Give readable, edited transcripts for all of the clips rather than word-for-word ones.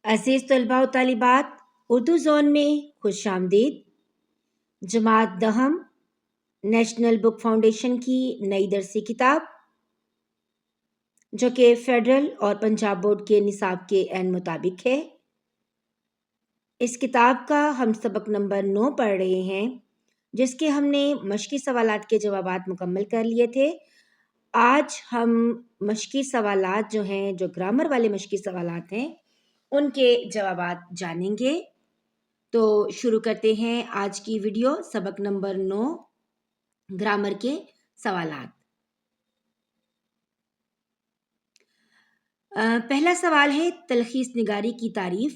عزیز طلباء و طالبات، اردو زون میں خوش آمدید۔ جماعت دہم نیشنل بک فاؤنڈیشن کی نئی درسی کتاب جو کہ فیڈرل اور پنجاب بورڈ کے نصاب کے عین مطابق ہے، اس کتاب کا ہم سبق نمبر 9 پڑھ رہے ہیں، جس کے ہم نے مشقی سوالات کے جوابات مکمل کر لیے تھے۔ آج ہم مشقی سوالات جو ہیں، جو گرامر والے مشقی سوالات ہیں، ان کے جوابات جانیں گے۔ تو شروع کرتے ہیں آج کی ویڈیو۔ سبق نمبر 9، گرامر کے سوالات۔ پہلا سوال ہے تلخیص نگاری کی تعریف۔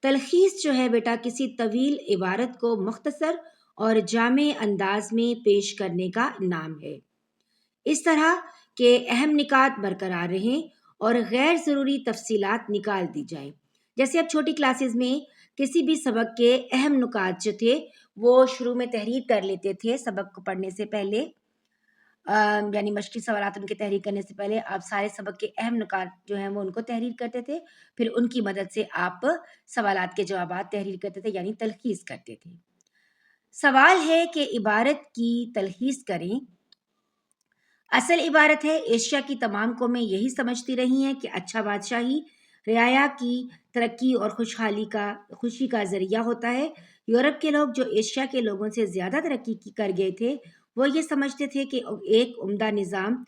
تلخیص جو ہے بیٹا کسی طویل عبارت کو مختصر اور جامع انداز میں پیش کرنے کا نام ہے، اس طرح کہ اہم نکات برقرار رہیں اور غیر ضروری تفصیلات نکال دی جائیں۔ جیسے اب چھوٹی کلاسز میں کسی بھی سبق کے اہم نکات جو تھے وہ شروع میں تحریر کر لیتے تھے سبق کو پڑھنے سے پہلے، یعنی مشقی سوالات ان کے تحریر کرنے سے پہلے آپ سارے سبق کے اہم نکات جو ہیں وہ ان کو تحریر کرتے تھے، پھر ان کی مدد سے آپ سوالات کے جوابات تحریر کرتے تھے، یعنی تلخیص کرتے تھے۔ سوال ہے کہ عبارت کی تلخیص کریں۔ اصل عبارت ہے ایشیا کی تمام قومیں یہی سمجھتی رہی ہیں کہ اچھا بادشاہی رعایا کی ترقی اور خوشی کا ذریعہ ہوتا ہے۔ یورپ کے لوگ جو ایشیا کے لوگوں سے زیادہ ترقی کر گئے تھے، وہ یہ سمجھتے تھے کہ ایک عمدہ نظام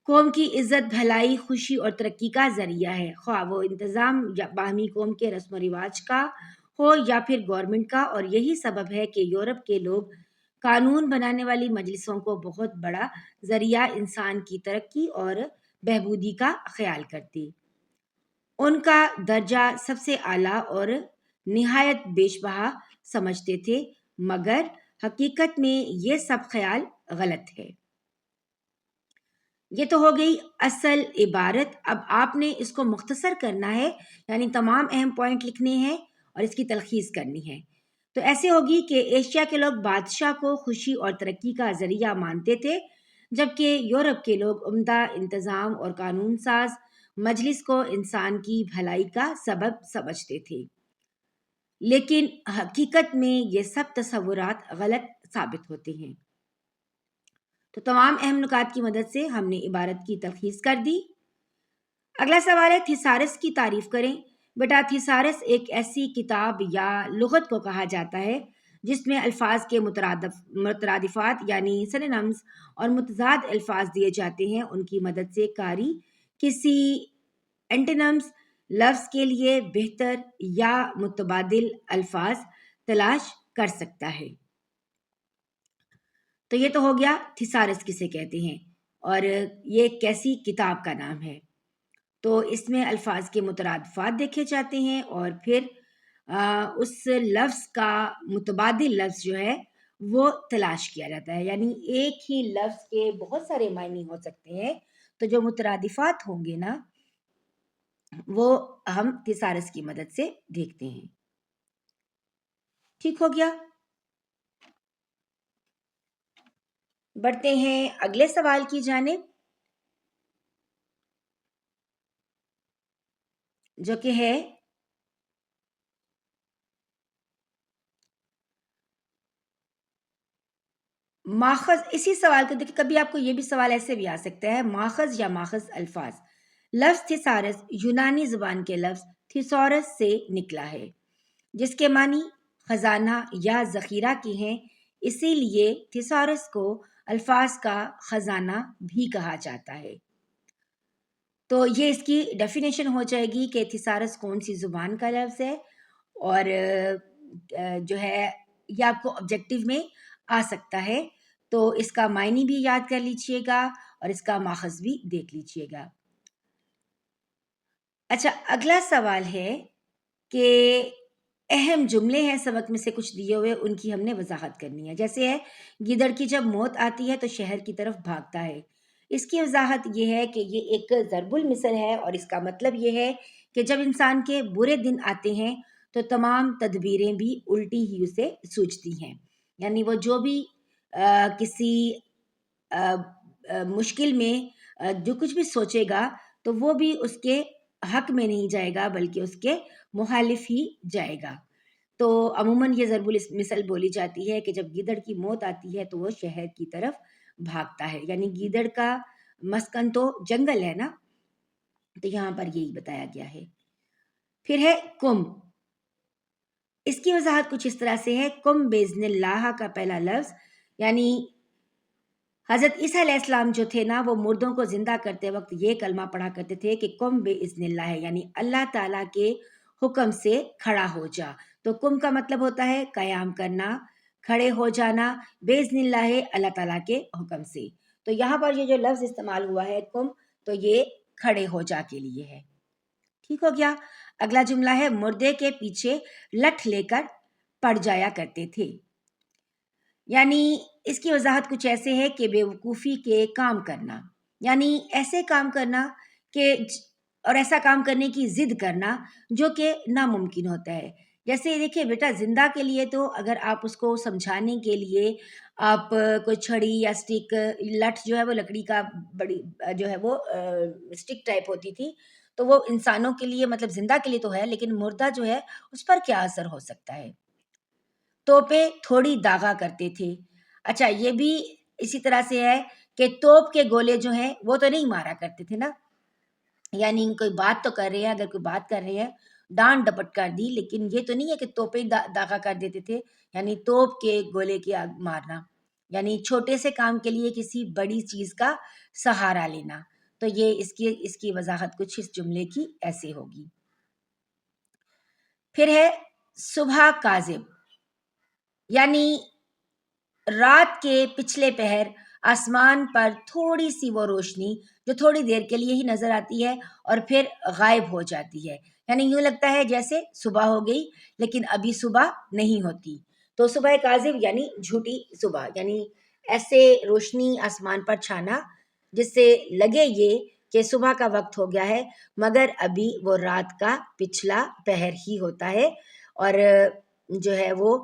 قوم کی عزت، بھلائی، خوشی اور ترقی کا ذریعہ ہے، خواہ وہ انتظام یا باہمی قوم کے رسم و رواج کا ہو یا پھر گورنمنٹ کا۔ اور یہی سبب ہے کہ یورپ کے لوگ قانون بنانے والی مجلسوں کو بہت بڑا ذریعہ انسان کی ترقی اور بہبودی کا خیال کرتے، ان کا درجہ سب سے اعلیٰ اور نہایت بیش بہا سمجھتے تھے، مگر حقیقت میں یہ سب خیال غلط ہے۔ یہ تو ہو گئی اصل عبارت۔ اب آپ نے اس کو مختصر کرنا ہے، یعنی تمام اہم پوائنٹ لکھنے ہیں اور اس کی تلخیص کرنی ہے۔ تو ایسے ہوگی کہ ایشیا کے لوگ بادشاہ کو خوشی اور ترقی کا ذریعہ مانتے تھے، جبکہ یورپ کے لوگ عمدہ انتظام اور قانون ساز مجلس کو انسان کی بھلائی کا سبب سمجھتے تھے، لیکن حقیقت میں یہ سب تصورات غلط ثابت ہوتے ہیں۔ تو تمام اہم نکات کی مدد سے ہم نے عبارت کی تلخیص کر دی۔ اگلا سوال ہے تھیسارس کی تعریف کریں۔ بیٹا تھیسارس ایک ایسی کتاب یا لغت کو کہا جاتا ہے جس میں الفاظ کے مترادفات یعنی سینونیمز اور متضاد الفاظ دیے جاتے ہیں۔ ان کی مدد سے قاری کسی اینٹونیمز لفظ کے لیے بہتر یا متبادل الفاظ تلاش کر سکتا ہے۔ تو یہ تو ہو گیا تھیسارس کسے کہتے ہیں اور یہ ایک کیسی کتاب کا نام ہے۔ تو اس میں الفاظ کے مترادفات دیکھے جاتے ہیں اور پھر اس لفظ کا متبادل لفظ جو ہے وہ تلاش کیا جاتا ہے، یعنی ایک ہی لفظ کے بہت سارے معنی ہو سکتے ہیں، تو جو مترادفات ہوں گے نا وہ ہم تھیسارس کی مدد سے دیکھتے ہیں۔ ٹھیک ہو گیا؟ بڑھتے ہیں اگلے سوال کی جانب، جو کہ ہے ماخذ۔ اسی سوال کو دیکھیں، کبھی آپ کو یہ بھی سوال ایسے بھی آ سکتا ہے، ماخذ یا ماخذ الفاظ۔ لفظ تھیسارس یونانی زبان کے لفظ تھیسورس سے نکلا ہے، جس کے معنی خزانہ یا ذخیرہ کے ہیں، اسی لیے تھیسورس کو الفاظ کا خزانہ بھی کہا جاتا ہے۔ تو یہ اس کی ڈیفینیشن ہو جائے گی کہ تھیسارس کون سی زبان کا لفظ ہے، اور جو ہے یہ آپ کو آبجیکٹیو میں آ سکتا ہے، تو اس کا معنی بھی یاد کر لیجئے گا اور اس کا ماخذ بھی دیکھ لیجئے گا۔ اچھا، اگلا سوال ہے کہ اہم جملے ہیں سبق میں سے کچھ دیے ہوئے، ان کی ہم نے وضاحت کرنی ہے۔ جیسے ہے گیدڑ کی جب موت آتی ہے تو شہر کی طرف بھاگتا ہے۔ اس کی وضاحت یہ ہے کہ یہ ایک ضرب المثل ہے اور اس کا مطلب یہ ہے کہ جب انسان کے برے دن آتے ہیں تو تمام تدبیریں بھی الٹی ہی اسے سوچتی ہیں، یعنی وہ جو بھی کسی مشکل میں جو کچھ بھی سوچے گا تو وہ بھی اس کے حق میں نہیں جائے گا بلکہ اس کے مخالف ہی جائے گا۔ تو عموماً یہ ضرب المثل بولی جاتی ہے کہ جب گیدڑ کی موت آتی ہے تو وہ شہر کی طرف بھاگتا ہے، یعنی گیدڑ کا مسکن تو جنگل ہے نا، تو یہاں پر یہی بتایا گیا ہے۔ پھر ہے کم، اس کی وضاحت کچھ اس طرح سے ہے، کم باذن اللہ کا پہلا لفظ، یعنی حضرت عیسیٰ علیہ السلام جو تھے نا، وہ مردوں کو زندہ کرتے وقت یہ کلمہ پڑھا کرتے تھے کہ کم باذن اللہ ہے، یعنی اللہ تعالیٰ کے حکم سے کھڑا ہو جا۔ تو کم کا مطلب ہوتا ہے قیام کرنا، کھڑے ہو جانا، باذن اللہ ہے اللہ تعالیٰ کے حکم سے۔ تو یہاں پر یہ جو لفظ استعمال ہوا ہے کم، تو یہ کھڑے ہو جا کے لیے ہے۔ ٹھیک ہو گیا۔ اگلا جملہ ہے مردے کے پیچھے لٹھ لے کر پڑ جایا کرتے تھے، یعنی اس کی وضاحت کچھ ایسے ہے کہ بے وقوفی کے کام کرنا، یعنی ایسے کام کرنا کہ اور ایسا کام کرنے کی ضد کرنا جو کہ ناممکن ہوتا ہے۔ جیسے دیکھیں بیٹا، زندہ کے لیے تو اگر آپ اس کو سمجھانے کے لیے آپ کوئی چھڑی یا سٹک، لٹھ جو ہے وہ لکڑی کا بڑی جو ہے وہ سٹک ٹائپ ہوتی تھی، تو وہ انسانوں کے لیے مطلب زندہ کے لیے تو ہے، لیکن مردہ جو ہے اس پر کیا اثر ہو سکتا ہے۔ توپیں تھوڑی داغا کرتے تھے، اچھا یہ بھی اسی طرح سے ہے کہ توپ کے گولے جو ہیں وہ تو نہیں مارا کرتے تھے نا، یعنی کوئی بات تو کر رہے ہیں، اگر کوئی بات کر رہے ہیں ڈانٹ ڈپٹ کر دی، لیکن یہ تو نہیں ہے کہ توپیں داغا کر دیتے تھے، یعنی توپ کے گولے کی آگ مارنا، یعنی چھوٹے سے کام کے لیے کسی بڑی چیز کا سہارا لینا۔ تو یہ اس کی وضاحت کچھ اس جملے کی ایسے ہوگی۔ پھر ہے صبح کاذب، یعنی رات کے پچھلے پہر آسمان پر تھوڑی سی وہ روشنی جو تھوڑی دیر کے لیے ہی نظر آتی ہے اور پھر غائب ہو جاتی ہے، یعنی یوں لگتا ہے جیسے صبح ہو گئی لیکن ابھی صبح نہیں ہوتی۔ تو صبح کاذب یعنی جھوٹی صبح، یعنی ایسے روشنی آسمان پر چھانا جس سے لگے یہ کہ صبح کا وقت ہو گیا ہے مگر ابھی وہ رات کا پچھلا پہر ہی ہوتا ہے اور جو ہے وہ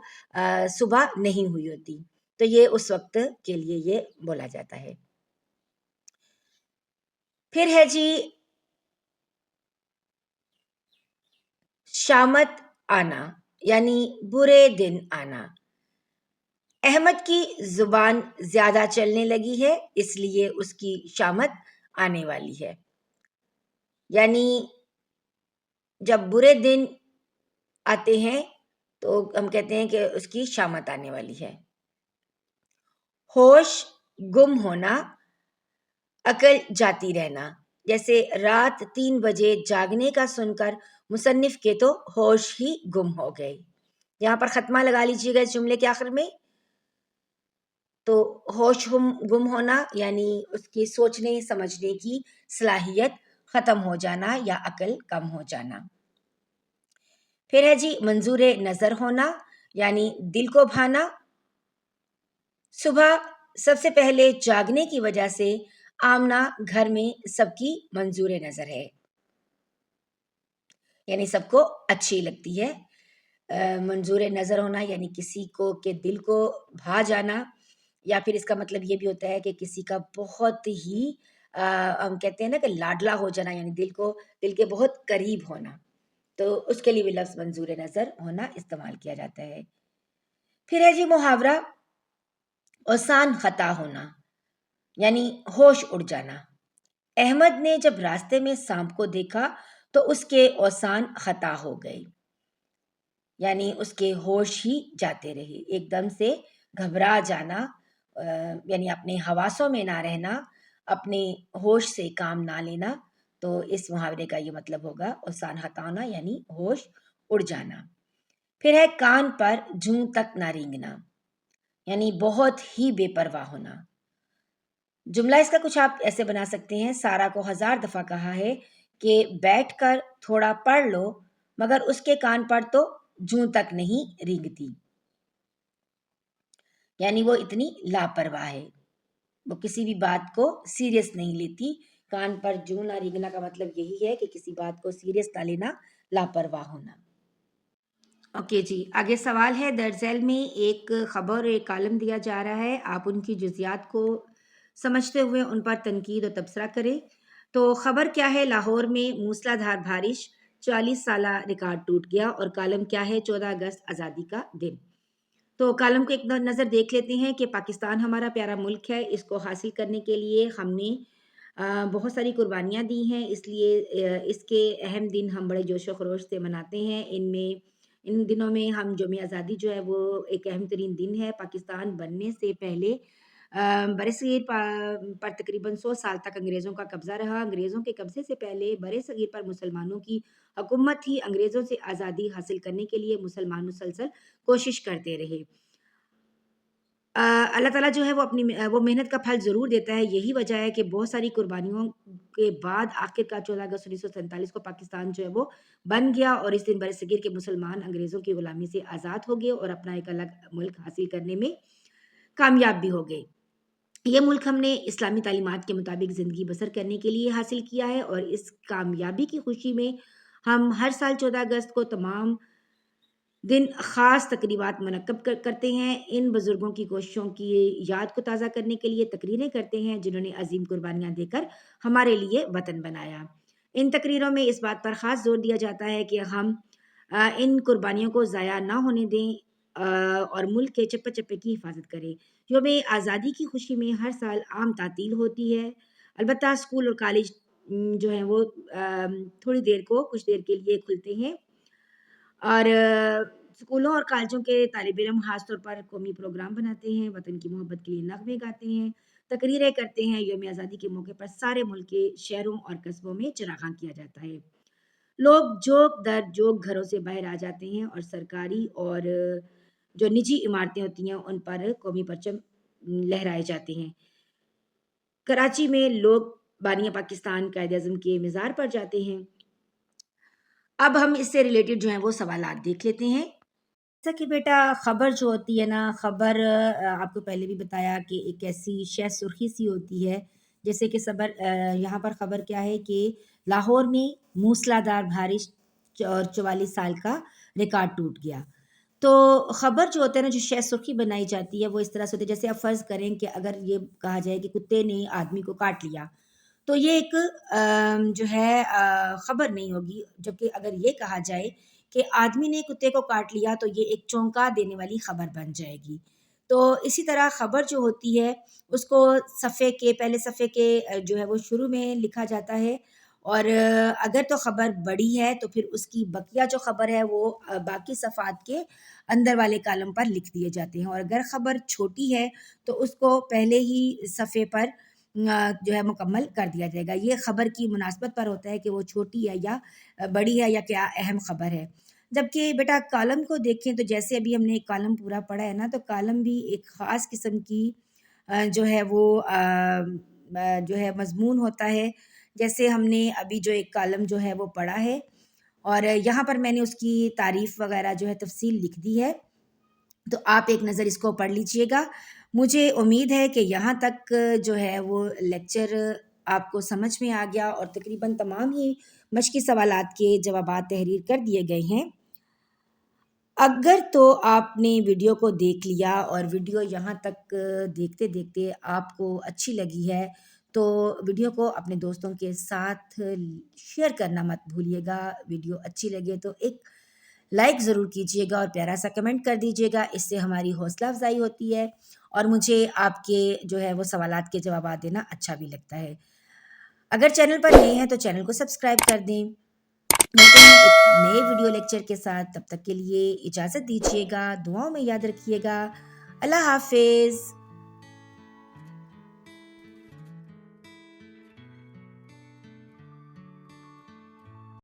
صبح نہیں ہوئی ہوتی، تو یہ اس وقت کے لیے یہ بولا جاتا ہے۔ پھر ہے جی شامت آنا، یعنی برے دن آنا۔ احمد کی زبان زیادہ چلنے لگی ہے اس لیے اس کی شامت آنے والی ہے، یعنی جب برے دن آتے ہیں تو ہم کہتے ہیں کہ اس کی شامت آنے والی ہے۔ ہوش گم ہونا، عقل جاتی رہنا، جیسے رات 3 بجے جاگنے کا سن کر مصنف کے تو ہوش ہی گم ہو گئے۔ یہاں پر ختمہ لگا لیجیے گا اس جملے کے آخر میں۔ تو ہوش گم ہونا یعنی اس کی سوچنے سمجھنے کی صلاحیت ختم ہو جانا یا عقل کم ہو جانا۔ پھر ہے جی منظور نظر ہونا، یعنی دل کو بھانا۔ صبح سب سے پہلے جاگنے کی وجہ سے آمنہ گھر میں سب کی منظور نظر ہے، یعنی سب کو اچھی لگتی ہے۔ منظور نظر ہونا یعنی کسی کو کے دل کو بھا جانا، یا پھر اس کا مطلب یہ بھی ہوتا ہے کہ کسی کا بہت ہی ہم کہتے ہیں نا کہ لاڈلا ہو جانا، یعنی دل کے بہت قریب ہونا، تو اس کے لیے بھی لفظ منظور نظر ہونا استعمال کیا جاتا ہے۔ پھر ہے جی محاورہ اوسان خطا ہونا، یعنی ہوش اڑ جانا۔ احمد نے جب راستے میں سانپ کو دیکھا تو اس کے اوسان خطا ہو گئے، یعنی اس کے ہوش ہی جاتے رہے، ایک دم سے گھبرا جانا، یعنی اپنے حواسوں میں نہ رہنا، اپنے ہوش سے کام نہ لینا، تو اس محاورے کا یہ مطلب ہوگا اوسان خطا ہونا یعنی ہوش اڑ جانا۔ پھر ہے کان پر جوں تک نہ رینگنا، یعنی بہت ہی بے پرواہ ہونا۔ جملہ اس کا کچھ آپ ایسے بنا سکتے ہیں، سارا کو 1000 دفعہ کہا ہے کہ بیٹھ کر تھوڑا پڑھ لو مگر اس کے کان پر تو جوں تک نہیں رینگتی، یعنی وہ اتنی لاپرواہ ہے، وہ کسی بھی بات کو سیریس نہیں لیتی۔ کان پر جوں نہ رینگنا کا مطلب یہی ہے کہ کسی بات کو سیریس نہ لینا، لاپرواہ ہونا۔ اوکے جی، آگے سوال ہے، درج ذیل میں ایک خبر اور ایک کالم دیا جا رہا ہے، آپ ان کی جزیات کو سمجھتے ہوئے ان پر تنقید و تبصرہ کریں۔ تو خبر کیا ہے؟ لاہور میں موسلا دھار بارش، 40 سالہ ریکارڈ ٹوٹ گیا، اور کالم کیا ہے؟ 14 اگست آزادی کا دن۔ تو کالم کو ایک نظر دیکھ لیتے ہیں کہ پاکستان ہمارا پیارا ملک ہے، اس کو حاصل کرنے کے لیے ہم نے بہت ساری قربانیاں دی ہیں، اس لیے اس کے اہم دن ہم بڑے جوش و خروش سے مناتے ہیں۔ ان دنوں میں ہم یوم آزادی جو ہے وہ ایک اہم ترین دن ہے۔ پاکستان بننے سے پہلے برصغیر پر تقریباً 100 سال تک انگریزوں کا قبضہ رہا۔ انگریزوں کے قبضے سے پہلے برصغیر پر مسلمانوں کی حکومت تھی۔ انگریزوں سے آزادی حاصل کرنے کے لیے مسلمان مسلسل کوشش کرتے رہے۔ اللہ تعالیٰ جو ہے وہ محنت کا پھل ضرور دیتا ہے۔ یہی وجہ ہے کہ بہت ساری قربانیوں کے بعد آخرکار 14 اگست 1947 کو پاکستان جو ہے وہ بن گیا، اور اس دن برصغیر کے مسلمان انگریزوں کی غلامی سے آزاد ہو گئے اور اپنا ایک الگ ملک حاصل کرنے میں کامیاب بھی ہو گئے۔ یہ ملک ہم نے اسلامی تعلیمات کے مطابق زندگی بسر کرنے کے لیے حاصل کیا ہے، اور اس کامیابی کی خوشی میں ہم ہر سال 14 اگست کو تمام دن خاص تقریبات منعقد کرتے ہیں۔ ان بزرگوں کی کوششوں کی یاد کو تازہ کرنے کے لیے تقریریں کرتے ہیں، جنہوں نے عظیم قربانیاں دے کر ہمارے لیے وطن بنایا۔ ان تقریروں میں اس بات پر خاص زور دیا جاتا ہے کہ ہم ان قربانیوں کو ضائع نہ ہونے دیں اور ملک کے چپے چپے کی حفاظت کریں۔ یوم آزادی کی خوشی میں ہر سال عام تعطیل ہوتی ہے، البتہ اسکول اور کالج جو ہیں وہ کچھ دیر کے لیے کھلتے ہیں، اور اسکولوں اور کالجوں کے طالب علم خاص طور پر قومی پروگرام بناتے ہیں، وطن کی محبت کے لیے نغمے گاتے ہیں، تقریریں کرتے ہیں۔ یوم آزادی کے موقع پر سارے ملک کے شہروں اور قصبوں میں چراغاں کیا جاتا ہے۔ لوگ جوک در جوک گھروں سے باہر آ جاتے ہیں، اور سرکاری اور جو نجی عمارتیں ہوتی ہیں ان پر قومی پرچم لہرائے جاتے ہیں۔ کراچی میں لوگ بانی پاکستان قائد اعظم کے مزار پر جاتے ہیں۔ اب ہم اس سے ریلیٹڈ جو ہیں وہ سوالات دیکھ لیتے ہیں۔ جیسا کہ بیٹا خبر جو ہوتی ہے نا، خبر آپ کو پہلے بھی بتایا کہ ایک ایسی شہ سرخی سی ہوتی ہے، جیسے کہ یہاں پر خبر کیا ہے کہ لاہور میں موسلادھار بارش اور 44 سال کا ریکارڈ ٹوٹ گیا۔ تو خبر جو ہوتا ہے نا، جو شہ سرخی بنائی جاتی ہے وہ اس طرح سے ہوتی ہے، جیسے آپ فرض کریں کہ اگر یہ کہا جائے کہ کتے نے آدمی کو کاٹ لیا، تو یہ ایک جو ہے خبر نہیں ہوگی، جبکہ اگر یہ کہا جائے کہ آدمی نے کتے کو کاٹ لیا تو یہ ایک چونکا دینے والی خبر بن جائے گی۔ تو اسی طرح خبر جو ہوتی ہے اس کو پہلے صفحے کے جو ہے وہ شروع میں لکھا جاتا ہے، اور اگر تو خبر بڑی ہے تو پھر اس کی بقیہ جو خبر ہے وہ باقی صفحات کے اندر والے کالم پر لکھ دیے جاتے ہیں، اور اگر خبر چھوٹی ہے تو اس کو پہلے ہی صفحے پر جو ہے مکمل کر دیا جائے گا۔ یہ خبر کی مناسبت پر ہوتا ہے کہ وہ چھوٹی ہے یا بڑی ہے یا کیا اہم خبر ہے۔ جبکہ بیٹا کالم کو دیکھیں تو جیسے ابھی ہم نے ایک کالم پورا پڑھا ہے نا، تو کالم بھی ایک خاص قسم کی جو ہے وہ جو ہے مضمون ہوتا ہے۔ جیسے ہم نے ابھی جو ایک کالم جو ہے وہ پڑھا ہے، اور یہاں پر میں نے اس کی تعریف وغیرہ جو ہے تفصیل لکھ دی ہے، تو آپ ایک نظر اس کو پڑھ لیجئے گا۔ مجھے امید ہے کہ یہاں تک جو ہے وہ لیکچر آپ کو سمجھ میں آ گیا، اور تقریباً تمام ہی مشقی سوالات کے جوابات تحریر کر دیے گئے ہیں۔ اگر تو آپ نے ویڈیو کو دیکھ لیا اور ویڈیو یہاں تک دیکھتے دیکھتے آپ کو اچھی لگی ہے، تو ویڈیو کو اپنے دوستوں کے ساتھ شیئر کرنا مت بھولیے گا۔ ویڈیو اچھی لگے تو ایک لائک ضرور کیجیے گا اور پیارا سا کمنٹ کر دیجیے گا، اس سے ہماری حوصلہ افزائی ہوتی ہے، اور مجھے آپ کے جو ہے وہ سوالات کے جوابات دینا اچھا بھی لگتا ہے۔ اگر چینل پر نئے ہیں تو چینل کو سبسکرائب کر دیں۔ ملتے ہیں ایک نئے ویڈیو لیکچر کے ساتھ، تب تک کے لیے اجازت دیجیے گا، دعاؤں میں یاد رکھیے گا۔ اللہ حافظ۔